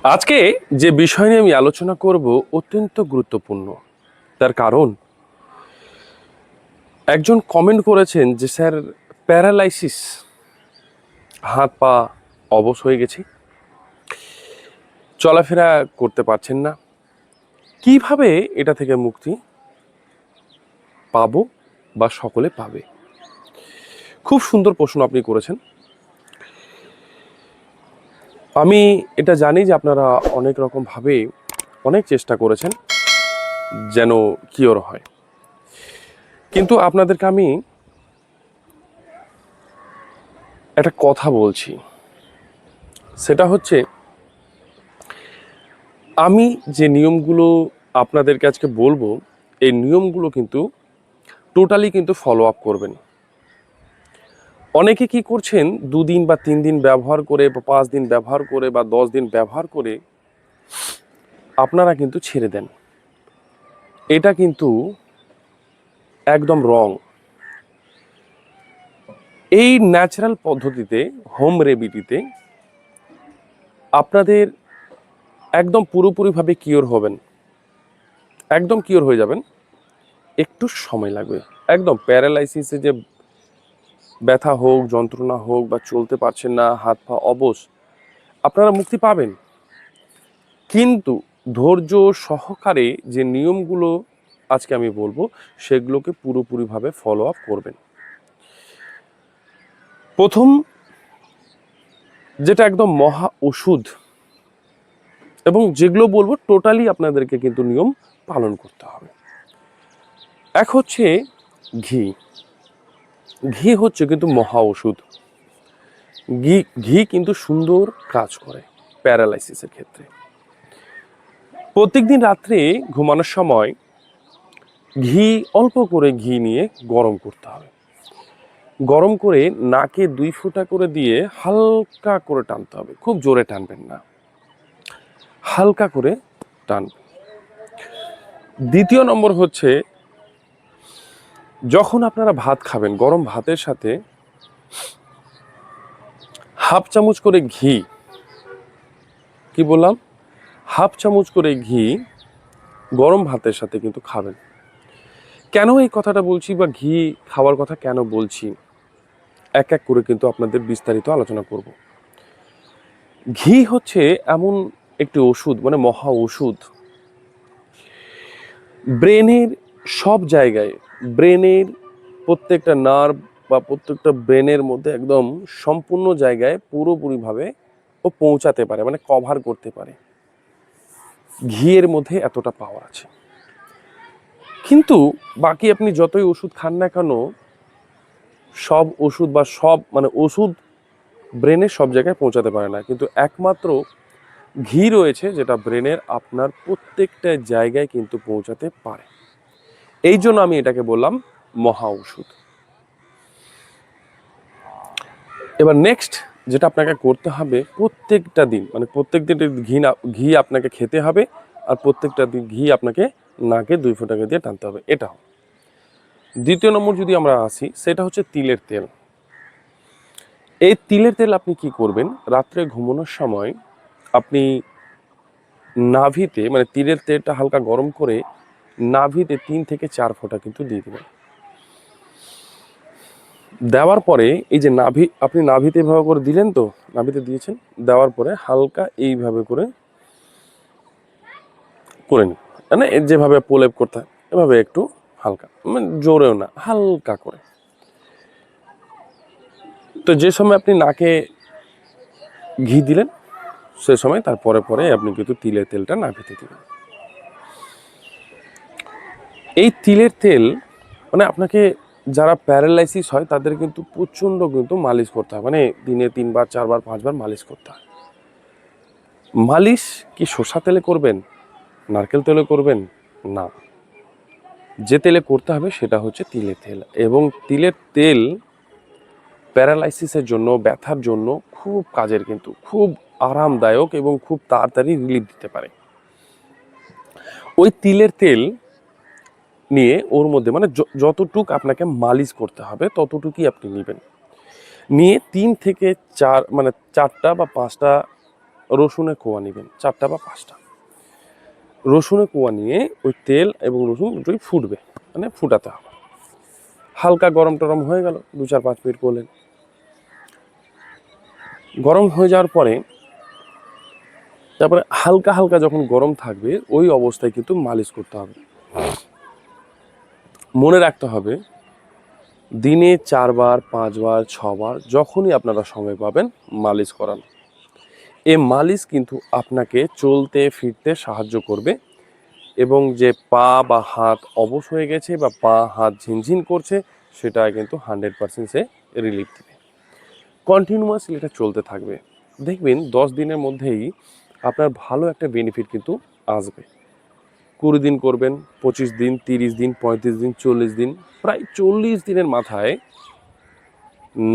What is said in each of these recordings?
আজকে যে বিষয় নিয়ে আমি আলোচনা করব অত্যন্ত গুরুত্বপূর্ণ। তার কারণ একজন কমেন্ট করেছেন যে স্যার প্যারালাইসিস, হাত পা অবশ হয়ে গেছে, চলাফেরা করতে পারছেন না, কিভাবে এটা থেকে মুক্তি পাবো বা সকলে পাবে? খুব সুন্দর প্রশ্ন আপনি করেছেন। আমি এটা জানি যে আপনারা অনেক রকমভাবে অনেক চেষ্টা করেছেন যেন কিওর হয়, কিন্তু আপনাদেরকে আমি একটা কথা বলছি, সেটা হচ্ছে আমি যে নিয়মগুলো আপনাদেরকে আজকে বলবো, এই নিয়মগুলো কিন্তু টোটালি কিন্তু ফলো আপ করবেন। অনেকে কি করছেন, 2 দিন বা 3 দিন ব্যবহার করে বা 5 দিন ব্যবহার করে বা 10 দিন ব্যবহার করে আপনারা কিন্তু ছেড়ে দেন। এটা কিন্তু একদম রং। এই ন্যাচারাল পদ্ধতিতে, হোম রেমেডিতে আপনাদের একদম পুরোপুরিভাবে কিওর হবেন, একদম কিওর হয়ে যাবেন। একটু সময় লাগবে। একদম প্যারালাইসিসে যে ব্যথা হোক, যন্ত্রণা হোক বা চলতে পারছেন না, হাত পা অবশ, আপনারা মুক্তি পাবেন। কিন্তু ধৈর্য সহকারে যে নিয়মগুলো আজকে আমি বলবো, সেগুলোকে পুরোপুরিভাবে ফলো আপ করবেন। প্রথম যেটা একদম মহা ওষুধ, এবং যেগুলো বলবো টোটালি আপনাদেরকে কিন্তু নিয়ম পালন করতে হবে। এক হচ্ছে ঘি। ঘি হচ্ছে কিন্তু মহা ওষুধ। ঘি ঘি কিন্তু সুন্দর কাজ করে প্যারালাইসিসের ক্ষেত্রে। প্রত্যেকদিন রাত্রে ঘুমানোর সময় ঘি, অল্প করে ঘি নিয়ে গরম করতে হবে। গরম করে নাকে 2 ফোঁটা করে দিয়ে হালকা করে টানতে হবে, খুব জোরে টানবেন না, হালকা করে টানবেন। দ্বিতীয় নম্বর হচ্ছে, যখন আপনারা ভাত খাবেন, গরম ভাতের সাথে 1/2 চামচ করে ঘি, কি বললাম, 1/2 চামচ করে ঘি গরম ভাতের সাথে কিন্তু খাবেন। কেন এই কথাটা বলছি বা ঘি খাওয়ার কথা কেন বলছি, এক এক করে কিন্তু আপনাদের বিস্তারিত আলোচনা করব। ঘি হচ্ছে এমন একটি ওষুধ, মানে মহা ওষুধ। ব্রেনের সব জায়গায়, ব্রেনের প্রত্যেকটা নার্ভ বা প্রত্যেকটা ব্রেনের মধ্যে একদম সম্পূর্ণ জায়গায় পুরোপুরিভাবে ও পৌঁছাতে পারে, মানে কভার করতে পারে। ঘিয়ের মধ্যে এতটা পাওয়ার আছে। কিন্তু বাকি আপনি যতই ওষুধ খান না কেন, সব ওষুধ বা সব মানে ওষুধ ব্রেনের সব জায়গায় পৌঁছাতে পারে না। কিন্তু একমাত্র ঘি রয়েছে যেটা ব্রেনের আপনার প্রত্যেকটা জায়গায় কিন্তু পৌঁছাতে পারে। এই জন্য আমি এটাকে বললাম মহা ওষুধ। এবার নেক্সট যেটা আপনাকে করতে হবে, প্রত্যেকটা দিন, মানে প্রত্যেক দিন ঘি আপনাকে খেতে হবে, আর প্রত্যেকটা দিন ঘি আপনাকে নাকে 2 ফোঁটা দিয়ে টানতে হবে। এটা। দ্বিতীয় নম্বর যদি আমরা আসি, সেটা হচ্ছে তিলের তেল। এই তিলের তেল আপনি কি করবেন, রাত্রে ঘুমানোর সময় আপনি নাভিতে, মানে তিলের তেলটা হালকা গরম করে নাভিতে 3 থেকে 4 ফোঁটা কিন্তু দিয়ে দেবেন। দেওয়ার পরে এই যে নাভি, আপনি নাভিতে এভাবে করে দিলেন, তো নাভিতে দিয়েছেন, দেওয়ার পরে হালকা এইভাবে করে করে নিন, মানে যেভাবে প্রলেপ করতে হয় এভাবে একটু হালকা, মানে জোরেও না, হালকা করে। তো যে সময় আপনি নাকে ঘি দিলেন, সে সময় তার পরে পরে আপনি কিন্তু তিলের তেলটা নাভিতে দিবেন। এই তিলের তেল, মানে আপনাকে যারা প্যারালাইসিস হয় তাদের কিন্তু প্রচণ্ড কিন্তু মালিশ করতে হয়, মানে দিনে 3 বার 4 বার 5 বার মালিশ করতে হয়। মালিশ কি সরষা তেলে করবেন, নারকেল তেলে করবেন? না, যে তেলে করতে হবে সেটা হচ্ছে তিলের তেল। এবং তিলের তেল প্যারালাইসিসের জন্য, ব্যথার জন্য খুব কাজের, কিন্তু খুব আরামদায়ক এবং খুব তাড়াতাড়ি রিলিফ দিতে পারে। ওই তিলের তেল নিয়ে ওর মধ্যে, মানে যতটুক আপনাকে মালিশ করতে হবে ততটুকুই আপনি নেবেন। নিয়ে 3 থেকে 4, মানে 4টা বা 5টা রসুনের কোয়া নেবেন 4টা বা 5টা। রসুনের কোয়া নিয়ে ওই তেল এবং রসুন দুটোই ফুটবে, মানে ফুটাতে হবে। হালকা গরম টরম হয়ে গেল, 2-4-5 মিনিট করলেন। গরম হয়ে যাওয়ার পরে তারপরে হালকা হালকা যখন গরম থাকবে ওই অবস্থায় কিন্তু মালিশ করতে হবে। মনে রাখতে হবে দিনে 4 বার, 5 বার, 6 বার যখনই আপনারা সময় পাবেন মালিশ করান। এই মালিশ কিন্তু আপনাকে চলতে ফিরতে সাহায্য করবে এবং যে পা বা হাত অবশ হয়ে গেছে বা পা হাত ঝিনঝিন করছে সেটা কিন্তু 100% সে রিলিফ দেবে। কন্টিনিউয়াসলি এটা চলতে থাকবে, দেখবেন 10 দিনের মধ্যেই আপনার ভালো একটা বেনিফিট কিন্তু আসবে। 20 দিন করবেন, 25 দিন, 30 দিন, 35 দিন, 40 দিন, প্রায় 40 দিনের মাথায়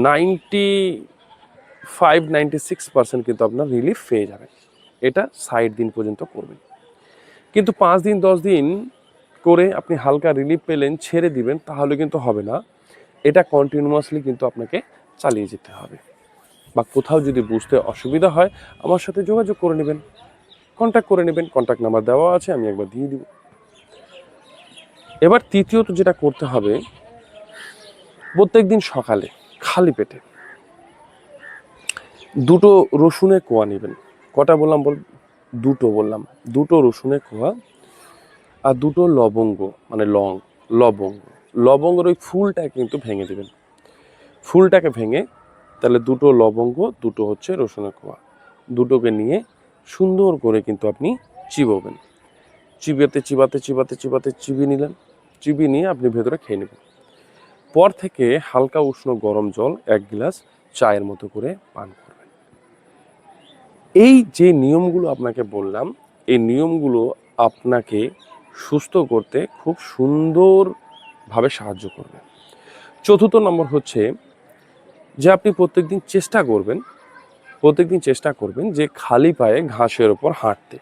95-96% কিন্তু আপনার রিলিফ পেয়ে যাবেন। এটা 60 দিন পর্যন্ত করবেন। কিন্তু 5 দিন 10 দিন করে আপনি হালকা রিলিফ পেলেন, ছেড়ে দিবেন, তাহলে কিন্তু হবে না। এটা কন্টিনিউয়াসলি কিন্তু আপনাকে চালিয়ে যেতে হবে। বা কোথাও যদি বুঝতে অসুবিধা হয় আমার সাথে যোগাযোগ করে নেবেন, কন্ট্যাক্ট করে নেবেন, কন্ট্যাক্ট নাম্বার দেওয়া আছে, আমি একবার দিয়ে দিব। এবার তৃতীয়ত যেটা করতে হবে, প্রত্যেকদিন সকালে খালি পেটে 2টো রসুনের কোয়া নেবেন। কটা বললাম দুটো বললাম, 2টো রসুনের কোয়া আর 2টো লবঙ্গ, মানে লবঙ্গ। লবঙ্গের ওই ফুলটা কিন্তু ভেঙে দেবেন। ফুলটাকে ভেঙে তাহলে 2টো লবঙ্গ, 2টো হচ্ছে রসুনের কোয়া, দুটোকে নিয়ে সুন্দর করে কিন্তু আপনি চিবোবেন। চিবিয়ে নিলেন। চিবিয়ে নিয়ে আপনি ভেতরে খেয়ে নেবেন। পর থেকে হালকা উষ্ণ গরম জল 1 গ্লাস চায়ের মতো করে পান করবেন। এই যে নিয়মগুলো আপনাকে বললাম, এই নিয়মগুলো আপনাকে সুস্থ করতে খুব সুন্দরভাবে সাহায্য করবে। চতুর্থ নম্বর হচ্ছে যে আপনি প্রত্যেকদিন চেষ্টা করবেন যে খালি পায়ে ঘাসের ওপর হাঁটতে।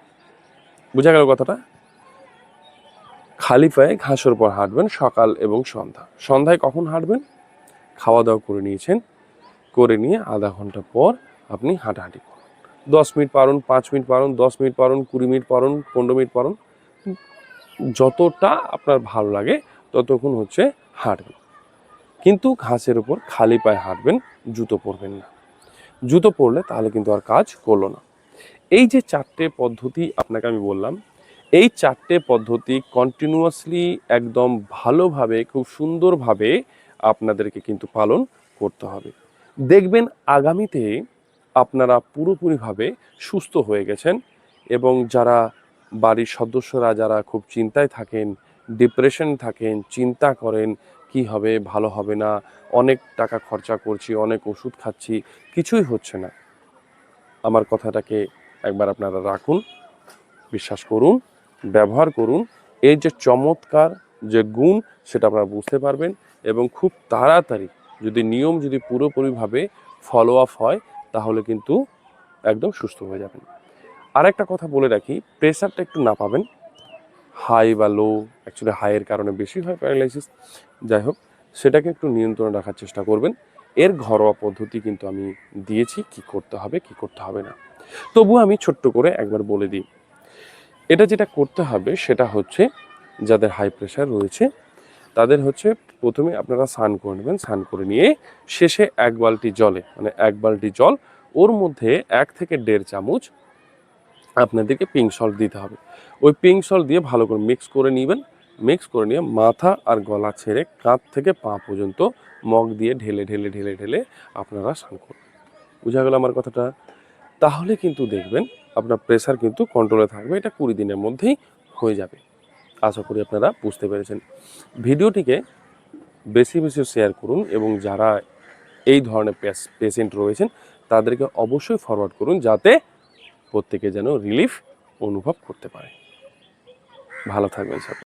বোঝা গেল কথাটা? খালি পায়ে ঘাসের ওপর হাঁটবেন সকাল এবং সন্ধ্যায় কখন হাঁটবেন? খাওয়া দাওয়া করে নিয়েছেন, করে নিয়ে আধা ঘন্টা পর আপনি হাঁটাহাঁটি করুন। 10 মিনিট পারুন, 5 মিনিট পারুন, 10 মিনিট পারুন, 20 মিনিট পারুন, 15 মিনিট পারুন, যতটা আপনার ভালো লাগে ততক্ষণ হচ্ছে হাঁটবেন। কিন্তু ঘাসের উপর খালি পায়ে হাঁটবেন, জুতো পরবেন না। জুতো পরলে তাহলে কিন্তু আর কাজ করলো না। এই যে 4টে পদ্ধতি আপনাকে আমি বললাম, এই 4টে পদ্ধতি কন্টিনিউয়াসলি একদম ভালোভাবে খুব সুন্দরভাবে আপনাদেরকে কিন্তু পালন করতে হবে। দেখবেন আগামীতে আপনারা পুরোপুরিভাবে সুস্থ হয়ে গেছেন এবং যারা বাড়ির সদস্যরা যারা খুব চিন্তায় থাকেন, ডিপ্রেশন থাকেন, চিন্তা করেন কি হবে, ভালো হবে না, অনেক টাকা খরচা করছি, অনেক ওষুধ খাচ্ছি, কিছুই হচ্ছে না, আমার কথাটাকে একবার আপনারা রাখুন, বিশ্বাস করুন, ব্যবহার করুন। এই যে চমৎকার যে গুণ সেটা আপনারা বুঝতে পারবেন এবং খুব তাড়াতাড়ি যদি পুরোপুরিভাবে ফলো আপ হয় তাহলে কিন্তু একদম সুস্থ হয়ে যাবেন। আর একটা কথা বলে রাখি, প্রেশারটা একটু না পাবেন, হাই বা লো, অ্যাকচুয়ালি হাইয়ের কারণে বেশি হয় প্যারালাইসিস, যাই হোক সেটাকে একটু নিয়ন্ত্রণে রাখার চেষ্টা করবেন। এর ঘরোয়া পদ্ধতি কিন্তু আমি দিয়েছি কি করতে হবে কি করতে হবে না, তবুও আমি ছোট্ট করে একবার বলে দিই। এটা যেটা করতে হবে সেটা হচ্ছে যাদের হাই প্রেশার রয়েছে তাদের হচ্ছে প্রথমে আপনারা স্নান করে নেবেন, স্নান করে নিয়ে শেষে 1 বালতি জলে, মানে 1 বালতি জল, ওর মধ্যে 1 থেকে 1.5 চামচ আপনাদেরকে পিঙ্ক সল্ট দিতে হবে। ওই পিঙ্ক সল্ট দিয়ে ভালো করে মিক্স করে নেবেন। মিক্স করে নিয়ে মাথা আর গলা ছেড়ে কাঁধ থেকে পা পর্যন্ত মগ দিয়ে ঢেলে ঢেলে ঢেলে ঢেলে আপনারা স্নান করবেন। বুঝা গেল আমার কথাটা? তাহলে কিন্তু দেখবেন আপনার প্রেশার কিন্তু কন্ট্রোলে থাকবে। এটা 20 দিনের মধ্যেই হয়ে যাবে। আশা করি আপনারা বুঝতে পেরেছেন। ভিডিওটিকে বেশি বেশি শেয়ার করুন এবং যারা এই ধরনের পেশেন্ট রয়েছেন তাদেরকে অবশ্যই ফরওয়ার্ড করুন যাতে প্রত্যেকে যেন রিলিফ অনুভব করতে পারে। ভালো থাকবেন সবাই।